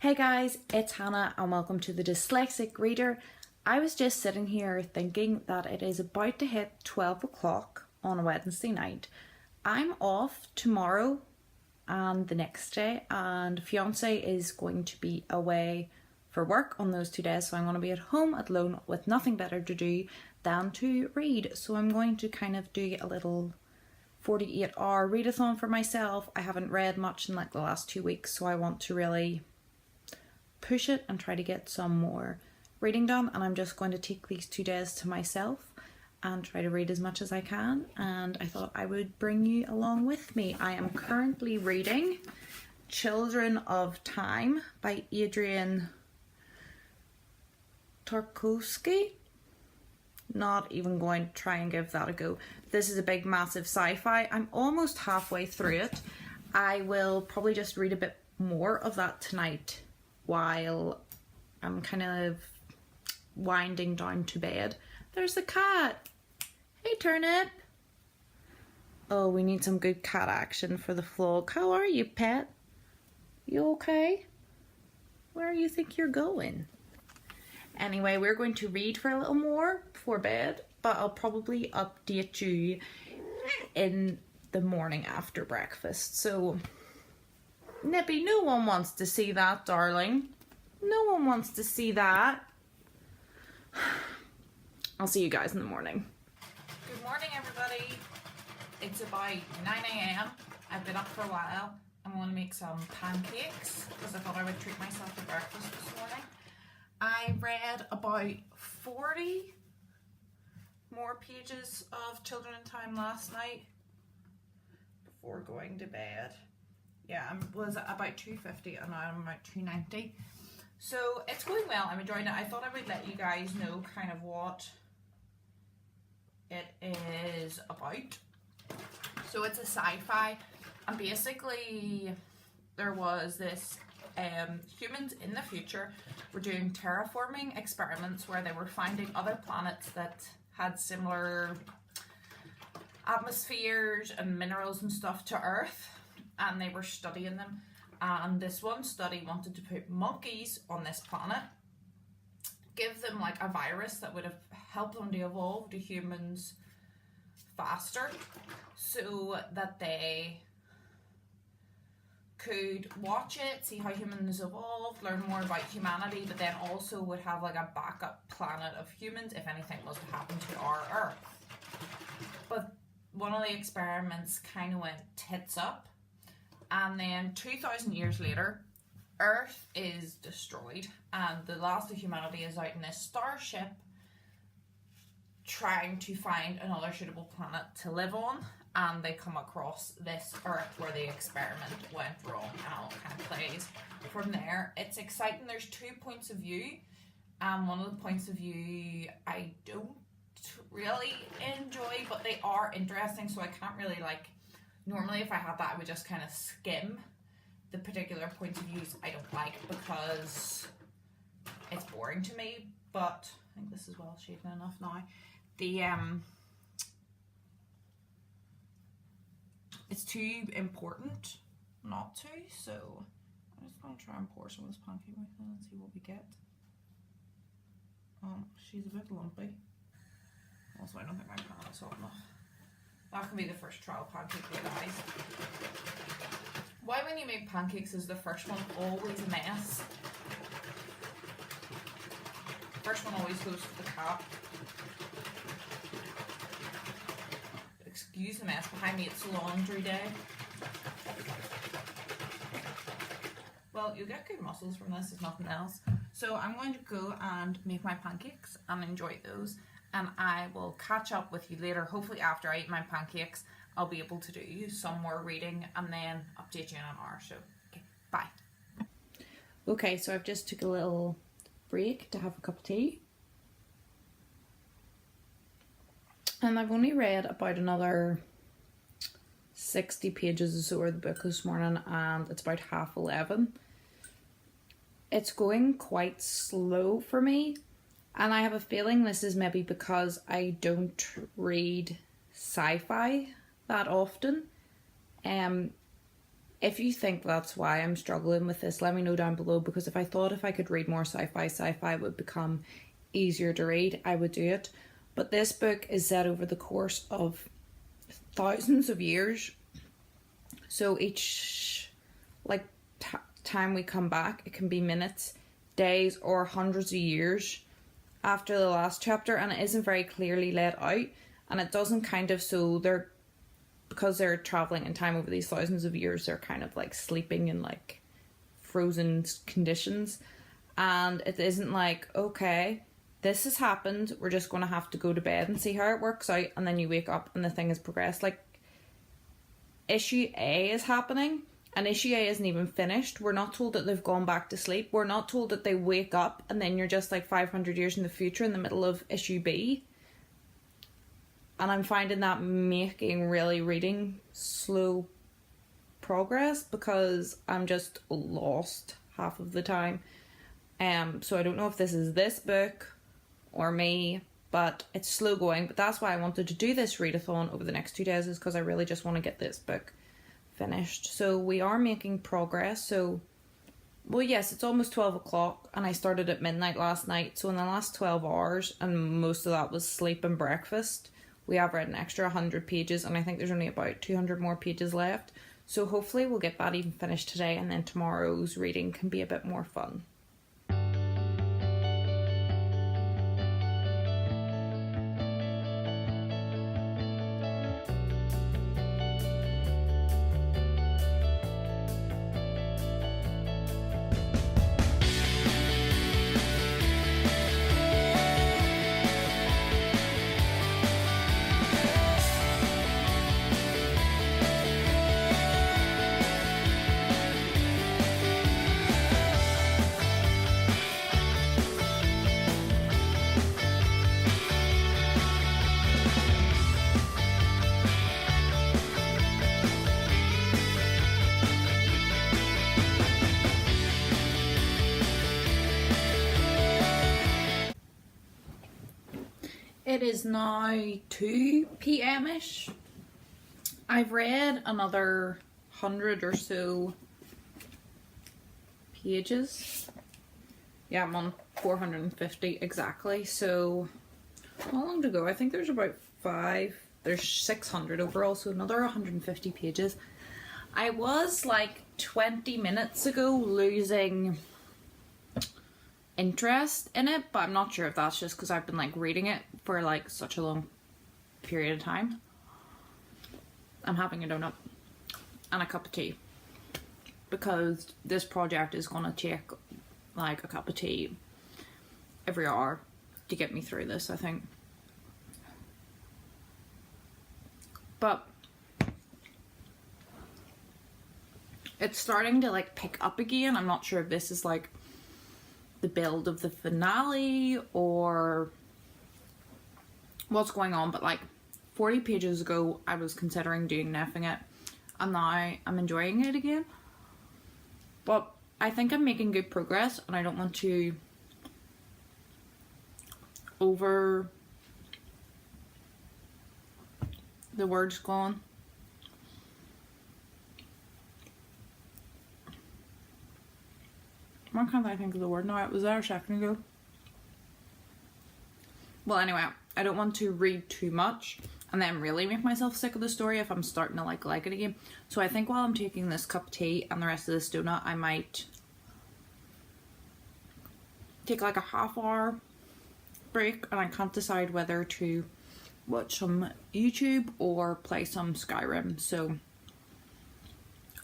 Hey guys, it's Hannah and welcome to the Dyslexic Reader. I was just sitting here thinking that it is about to hit 12 o'clock on a Wednesday night. I'm off tomorrow and the next day, and fiance is going to be away for work on those 2 days, so I'm going to be at home alone with nothing better to do than to read. So I'm going to kind of do a little 48-hour readathon for myself. I haven't read much in like the last 2 weeks, so I want to really push it and try to get some more reading done, and I'm just going to take these 2 days to myself and try to read as much as I can, and I thought I would bring you along with me. I am currently reading Children of Time by Adrian Tarkovsky. Not even going to try and give that a go. This is a big massive sci-fi. I'm almost halfway through it. I will probably just read a bit more of that tonight while I'm kind of winding down to bed. There's the cat. Hey Turnip. Oh, we need some good cat action for the vlog. How are you, pet? You okay? Where do you think you're going? Anyway, we're going to read for a little more before bed, but I'll probably update you in the morning after breakfast. So Nippy, no one wants to see that, darling. No one wants to see that. I'll see you guys in the morning. Good morning, everybody. It's about 9 a.m. I've been up for a while. I'm going to make some pancakes because I thought I would treat myself to breakfast this morning. I read about 40 more pages of Children in Time last night before going to bed. Yeah, I was at about 250 and now I'm about 290. So it's going well. I'm enjoying it. I thought I would let you guys know kind of what it is about. So it's a sci-fi, and basically there was this humans in the future were doing terraforming experiments where they were finding other planets that had similar atmospheres and minerals and stuff to Earth, and they were studying them. And this one study wanted to put monkeys on this planet, give them like a virus that would have helped them to evolve to humans faster so that they could watch it, see how humans evolved, learn more about humanity, but then also would have like a backup planet of humans if anything was to happen to our Earth. But one of the experiments kind of went tits up, and then 2,000 years later, Earth is destroyed, and the last of humanity is out in this starship trying to find another suitable planet to live on, and they come across this Earth where the experiment went wrong, and all kind of plays from there. It's exciting. There's 2 points of view, and one of the points of view I don't really enjoy, but they are interesting, so I can't really like, normally if I had that I would just kind of skim the particular points of views I don't like because it's boring to me, but I think this is well shaken enough now. The it's too important not to, so I'm just going to try and pour some of this pancake with it and see what we get. She's a bit lumpy. Also, I don't think my pan is hot enough. That can be the first trial pancake with guys. Why when you make pancakes is the first one always a mess? First one always goes to the cat. Excuse the mess behind me, it's laundry day. Well, you'll get good muscles from this if nothing else. So I'm going to go and make my pancakes and enjoy those, and I will catch up with you later. Hopefully after I eat my pancakes I'll be able to do some more reading and then update you in an hour. So okay, bye. Okay, so I've just took a little break to have a cup of tea. And I've only read about another 60 pages or so of the book this morning, and it's about 11:30. It's going quite slow for me, and I have a feeling this is maybe because I don't read sci-fi that often. If you think that's why I'm struggling with this, let me know down below, because if I thought if I could read more sci-fi would become easier to read, I would do it. But this book is set over the course of thousands of years. So each time we come back, it can be minutes, days, or hundreds of years after the last chapter, and it isn't very clearly laid out, and it doesn't kind of, so because they're traveling in time over these thousands of years, they're kind of like sleeping in like frozen conditions, and it isn't like, okay, this has happened, we're just going to have to go to bed and see how it works out, and then you wake up and the thing has progressed. Like, issue A is happening, and issue A isn't even finished. We're not told that they've gone back to sleep. We're not told that they wake up and then you're just like 500 years in the future in the middle of issue B. And I'm finding that making really reading slow progress, because I'm just lost half of the time. So I don't know if this is this book or me, but it's slow going. But that's why I wanted to do this readathon over the next 2 days, is because I really just want to get this book finished. So we are making progress. So, well, yes, it's almost 12 o'clock and I started at midnight last night. So in the last 12 hours, and most of that was sleep and breakfast, we have read an extra 100 pages, and I think there's only about 200 more pages left. So hopefully we'll get that even finished today, and then tomorrow's reading can be a bit more fun. It is now 2 p.m-ish. I've read another 100 or so pages. Yeah, I'm on 450 exactly. So, how long to go? I think there's about 600 overall, so another 150 pages. I was like 20 minutes ago losing interest in it, but I'm not sure if that's just because I've been like reading it for like such a long period of time. I'm having a donut and a cup of tea, because this project is gonna take like a cup of tea every hour to get me through this, I think. But it's starting to like pick up again. I'm not sure if this is like the build of the finale or what's going on, but like 40 pages ago I was considering doing neffing it, and now I'm enjoying it again. But I think I'm making good progress, and I don't want to over the word's gone. Why can't I think of the word now? It was there a second ago. Well, anyway, I don't want to read too much and then really make myself sick of the story if I'm starting to like it again. So I think while I'm taking this cup of tea and the rest of this donut, I might take like a half-hour break, and I can't decide whether to watch some YouTube or play some Skyrim. So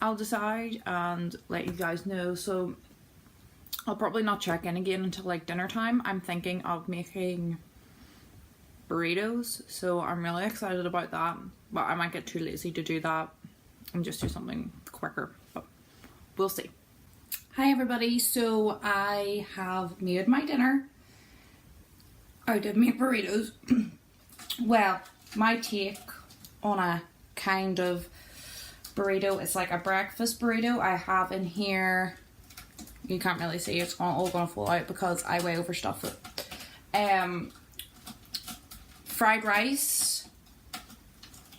I'll decide and let you guys know. So I'll probably not check in again until like dinner time. I'm thinking of making burritos, so I'm really excited about that, but I might get too lazy to do that and just do something quicker, but we'll see. Hi everybody, so I have made my dinner. I did make burritos. Well, my take on a kind of burrito, it's like a breakfast burrito. I have in here, you can't really see, it's all gonna fall out because I way overstuffed it. Fried rice,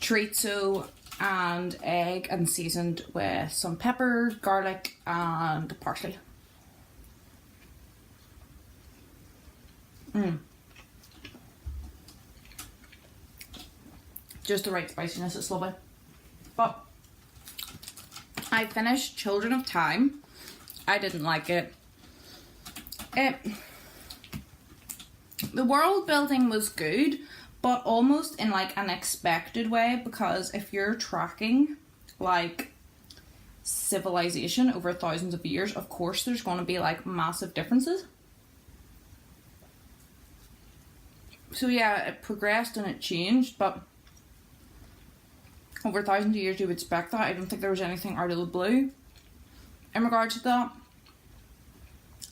chorizo, and egg and seasoned with some pepper, garlic and parsley. Just the right spiciness, it's lovely. But I finished Children of Time. I didn't like it. The world building was good, but almost in like an expected way, because if you're tracking like civilization over thousands of years, of course there's going to be like massive differences. So yeah, it progressed and it changed, but over thousands of years you would expect that. I don't think there was anything out of the blue in regards to that.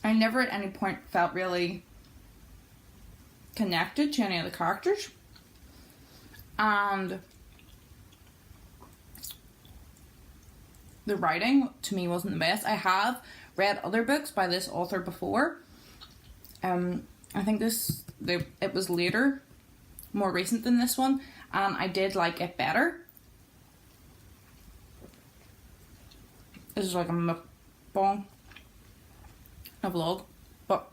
I never at any point felt really connected to any of the characters. And the writing to me wasn't the best. I have read other books by this author before. I think it was later, more recent than this one, and I did like it better. This is like a mukbang, a vlog, but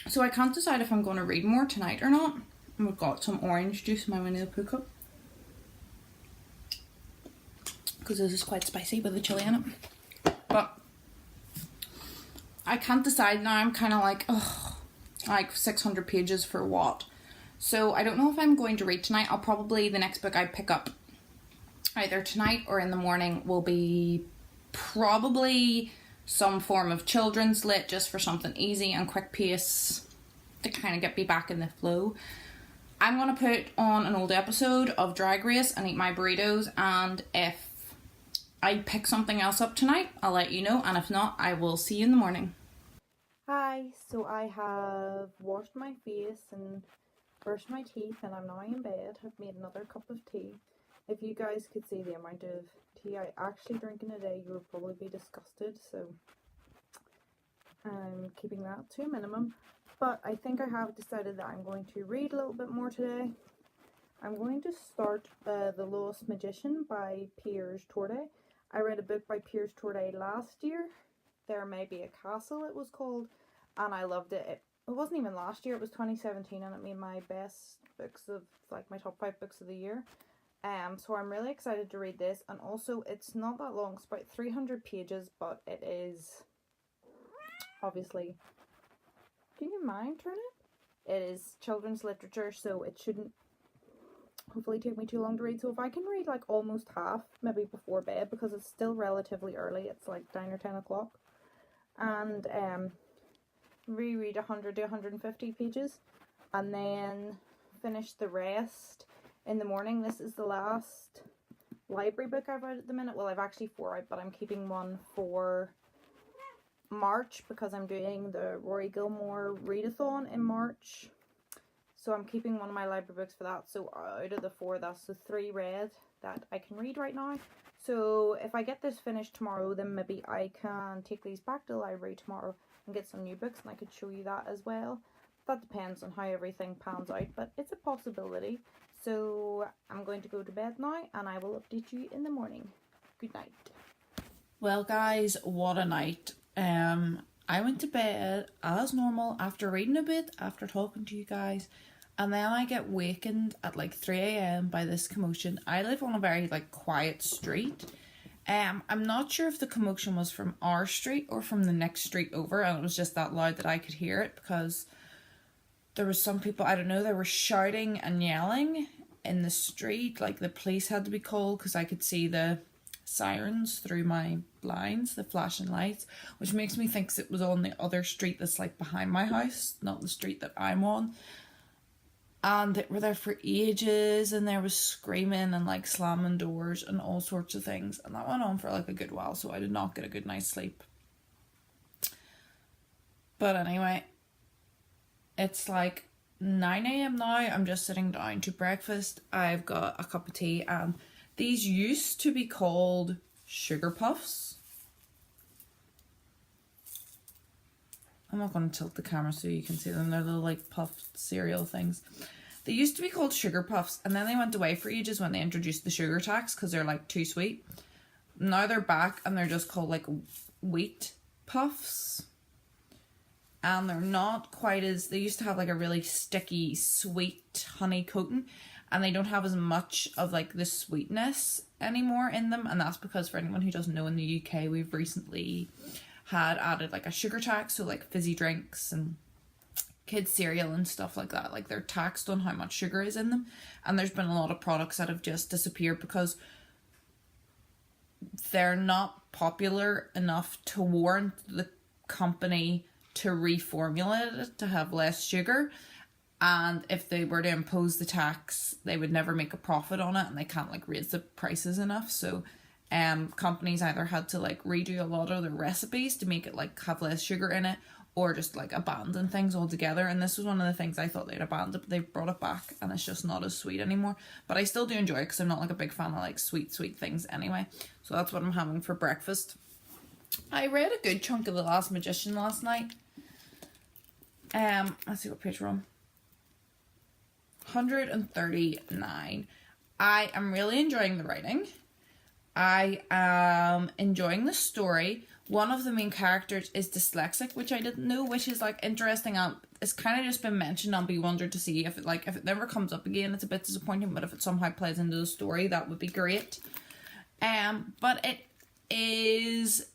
so I can't decide if I'm going to read more tonight or not. And we've got some orange juice in my Winnie the Pooh cup, because this is quite spicy with the chili in it. But I can't decide now. I'm kind of like, ugh, like 600 pages for what? So I don't know if I'm going to read tonight. The next book I pick up either tonight or in the morning will be probably some form of children's lit, just for something easy and quick pace to kind of get me back in the flow. I'm going to put on an old episode of Drag Race and eat my burritos, and if I pick something else up tonight, I'll let you know, and if not, I will see you in the morning. Hi, so I have washed my face and brushed my teeth, and I'm now in bed. I've made another cup of tea. If you guys could see the amount of tea I actually drink in a day, you would probably be disgusted, so I'm keeping that to a minimum. But I think I have decided that I'm going to read a little bit more today. I'm going to start The Lost Magician by Piers Torday. I read a book by Piers Torday last year. There May Be a Castle, it was called, and I loved it. It wasn't even last year, it was 2017, and it made my best books of, like, my top 5 books of the year. So I'm really excited to read this, and also it's not that long. It's about 300 pages, but it is obviously, do you mind turning it? It is children's literature, so it shouldn't hopefully take me too long to read. So if I can read like almost half, maybe before bed, because it's still relatively early, it's like 9 or 10 o'clock, and reread 100 to 150 pages, and then finish the rest in the morning. This is the last library book I've read at the minute. Well, I've actually 4 out, but I'm keeping one for March because I'm doing the Rory Gilmore readathon in March. So I'm keeping one of my library books for that. So out of the 4, that's the 3 read that I can read right now. So if I get this finished tomorrow, then maybe I can take these back to the library tomorrow and get some new books, and I could show you that as well. That depends on how everything pans out, but it's a possibility. So I'm going to go to bed now, and I will update you in the morning. Good night. Well guys, what a night. I went to bed as normal after reading a bit, after talking to you guys, and then I get wakened at like 3 a.m. by this commotion. I live on a very like quiet street. I'm not sure if the commotion was from our street or from the next street over, and it was just that loud that I could hear it, because there was some people, I don't know, they were shouting and yelling in the street, like the police had to be called, because I could see the sirens through my blinds, the flashing lights, which makes me think it was on the other street that's like behind my house, not the street that I'm on. And they were there for ages, and there was screaming and like slamming doors and all sorts of things, and that went on for like a good while, so I did not get a good night's sleep. But anyway, it's like 9 a.m. now. I'm just sitting down to breakfast. I've got a cup of tea, and these used to be called sugar puffs. I'm not going to tilt the camera so you can see them. They're little like puffed cereal things. They used to be called Sugar Puffs, and then they went away for ages when they introduced the sugar tax because they're like too sweet. Now they're back and they're just called like wheat puffs. And they're not quite as, they used to have like a really sticky, sweet honey coating, and they don't have as much of like the sweetness anymore in them. And that's because, for anyone who doesn't know, in the UK we've recently had added like a sugar tax, so like fizzy drinks and kids cereal and stuff like that, like they're taxed on how much sugar is in them. And there's been a lot of products that have just disappeared because they're not popular enough to warrant the company to reformulate it to have less sugar. And if they were to impose the tax, they would never make a profit on it, and they can't like raise the prices enough. So companies either had to like redo a lot of their recipes to make it like have less sugar in it, or just like abandon things altogether. And this was one of the things I thought they'd abandoned, but they've brought it back and it's just not as sweet anymore. But I still do enjoy it because I'm not like a big fan of like sweet things anyway. So that's what I'm having for breakfast. I read a good chunk of The Last Magician last night. Let's see what page we're on. 139. I am really enjoying the writing. I am enjoying the story. One of the main characters is dyslexic, which I didn't know, which is like interesting. It's kind of just been mentioned. I'll be wondering to see if it never comes up again. It's a bit disappointing, but if it somehow plays into the story, that would be great. But it is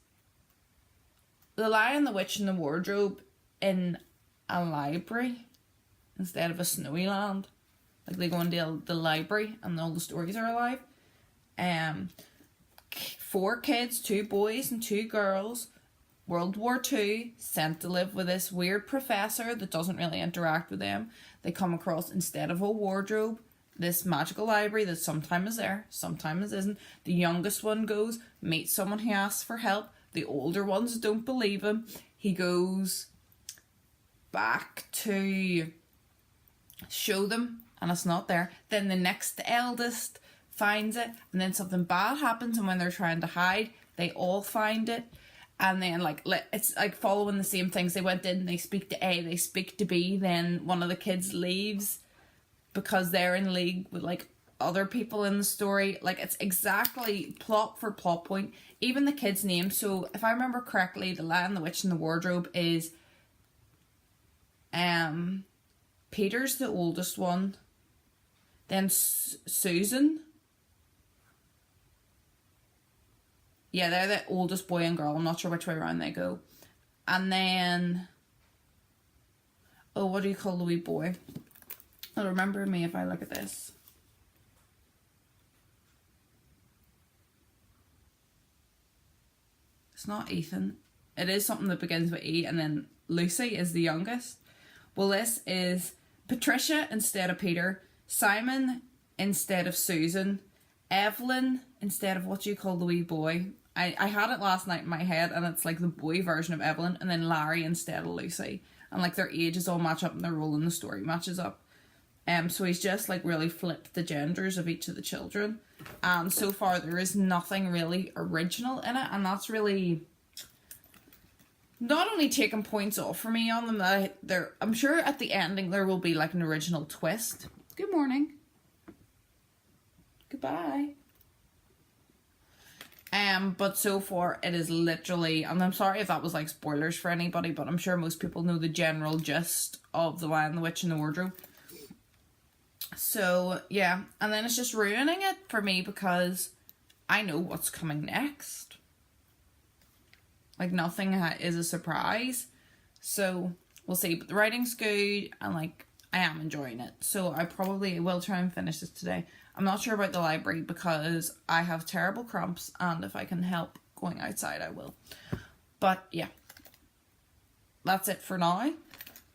The Lion, the Witch, and the Wardrobe in a library instead of a snowy land. Like they go into the library and all the stories are alive. 4 kids, 2 boys and 2 girls, World War II, sent to live with this weird professor that doesn't really interact with them. They come across, instead of a wardrobe, this magical library that sometimes is there, sometimes isn't. The youngest one goes, meets someone who asks for help. The older ones don't believe him. He goes back to show them, and it's not there. Then the next eldest finds it, and then something bad happens, and when they're trying to hide, they all find it. And then like it's like following the same things. They went in, they speak to A, they speak to B, then one of the kids leaves because they're in league with like other people in the story. Like it's exactly plot for plot point, even the kids' names. So if I remember correctly, The Lion, the Witch, and the Wardrobe is Peter's the oldest one, then Susan. Yeah, they're the oldest boy and girl. I'm not sure which way around they go. And then, oh, what do you call the wee boy? It'll remember me if I look at this. It's not Ethan. It is something that begins with E, and then Lucy is the youngest. Well, this is Patricia instead of Peter, Simon instead of Susan, Evelyn instead of what do you call the wee boy? I had it last night in my head, and it's like the boy version of Evelyn, and then Larry instead of Lucy. And like their ages all match up, and their role in the story matches up. So he's just like really flipped the genders of each of the children. And so far there is nothing really original in it, and that's really not only taking points off for me on them, that I'm sure at the ending there will be like an original twist. Good morning. Goodbye. But so far it is literally, and I'm sorry if that was like spoilers for anybody, but I'm sure most people know the general gist of The Lion, the Witch, and the Wardrobe. So yeah, and then it's just ruining it for me because I know what's coming next. Like nothing is a surprise. So we'll see, but the writing's good, and like I am enjoying it. So I probably will try and finish this today. I'm not sure about the library because I have terrible cramps, and if I can help going outside, I will. But yeah, that's it for now.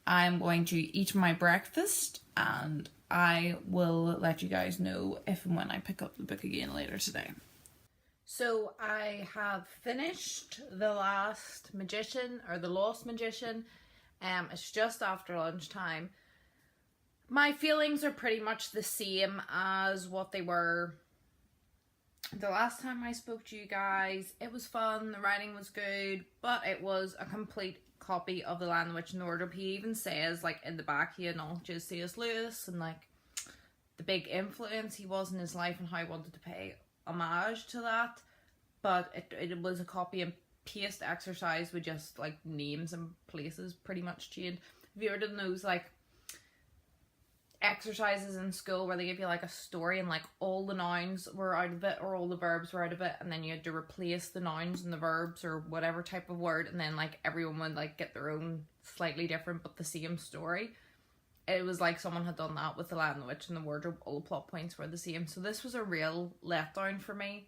I'm going to eat my breakfast, and I will let you guys know if and when I pick up the book again later today. So I have finished The Last Magician, or The Lost Magician. It's just after lunchtime. My feelings are pretty much the same as what they were the last time I spoke to you guys. It was fun, the writing was good, but it was a complete copy of The Lion, the Witch, and the Wardrobe. He even says, like, in the back, he acknowledges C.S. Lewis, and, like, the big influence he was in his life and how I wanted to pay homage to that. But it was a copy and paste exercise with just like names and places pretty much changed. Have you ever done those like exercises in school where they give you like a story and like all the nouns were out of it or all the verbs were out of it, and then you had to replace the nouns and the verbs or whatever type of word, and then like everyone would like get their own slightly different but the same story? It was like someone had done that with The Lion, the Witch and the Wardrobe. All the plot points were the same. So this was a real letdown for me.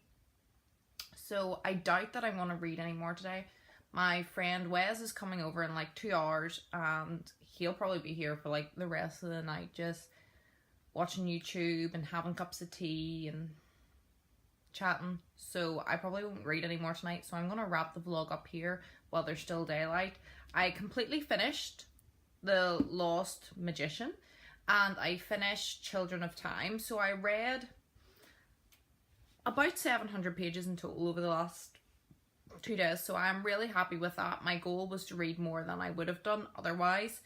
So I doubt that I'm going to read any more today. My friend Wes is coming over in like 2 hours, and he'll probably be here for like the rest of the night, just watching YouTube and having cups of tea and chatting. So I probably won't read any more tonight. So I'm going to wrap the vlog up here while there's still daylight. I completely finished The Lost Magician and I finished Children of Time. So I read about 700 pages in total over the last 2 days, so I'm really happy with that. My goal was to read more than I would have done otherwise,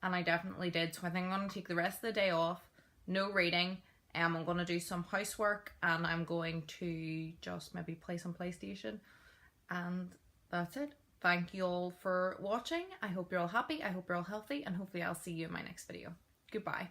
and I definitely did. So I think I'm going to take the rest of the day off, no reading. I'm going to do some housework, and I'm going to just maybe play some PlayStation, and that's it. Thank you all for watching. I hope you're all happy, I hope you're all healthy, and hopefully I'll see you in my next video. Goodbye.